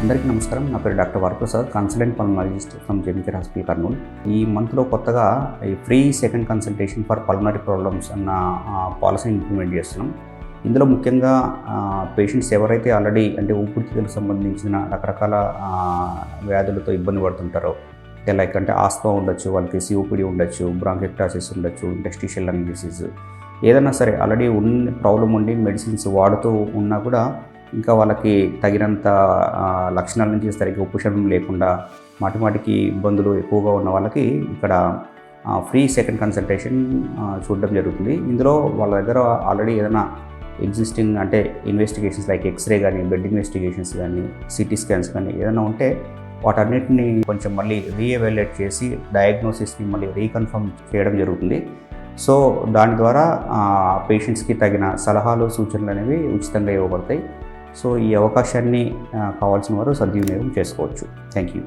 అందరికీ నమస్కారం. నా పేరు doctor Varaprasad, consultant pulmonologist from Gemicare hospital Kurnool. ఈ మంత్లో కొత్తగా ఈ free second consultation for pulmonary problems అన్న పాలసీని ఇంప్లిమెంట్ చేస్తున్నాం. ఇందులో ముఖ్యంగా పేషెంట్స్ ఎవరైతే ఆల్రెడీ అంటే ఊపిరితిత్తులకు సంబంధించిన రకరకాల వ్యాధులతో ఇబ్బంది పడుతుంటారో, లైక్ అంటే ఆస్మా ఉండొచ్చు, వాళ్ళకి సిఓపిడి ఉండొచ్చు, బ్రాంకెక్టాసిస్ ఉండొచ్చు, ఇంటెస్టిషియల్ లంగ్ డిసీజ్, ఏదైనా సరే ఆల్రెడీ ఉన్న ప్రాబ్లం ఉండి మెడిసిన్స్ వాడుతూ ఉన్నా కూడా ఇంకా వాళ్ళకి తగినంత లక్షణాల నుంచి సరిగ్గా ఉపశమనం లేకుండా మాటిమాటికి ఇబ్బందులు ఎక్కువగా ఉన్న వాళ్ళకి ఇక్కడ ఫ్రీ సెకండ్ కన్సల్టేషన్ చూడడం జరుగుతుంది. ఇందులో వాళ్ళ దగ్గర ఆల్రెడీ ఏదైనా ఎగ్జిస్టింగ్ అంటే ఇన్వెస్టిగేషన్స్ లైక్ ఎక్స్రే కానీ, బెడ్ ఇన్వెస్టిగేషన్స్ కానీ, సిటీ స్కాన్స్ కానీ ఏదైనా ఉంటే వాటన్నిటిని కొంచెం మళ్ళీ రీఎవాల్యుయేట్ చేసి డయాగ్నోసిస్ని మళ్ళీ రీకన్ఫర్మ్ చేయడం జరుగుతుంది. సో దాని ద్వారా పేషెంట్స్కి తగిన సలహాలు, సూచనలు అనేవి ఉచితంగా ఇవ్వబడతాయి. సో ఈ అవకాశాన్ని కావాల్సిన వారు సద్వినియోగం చేసుకోవచ్చు. Thank you.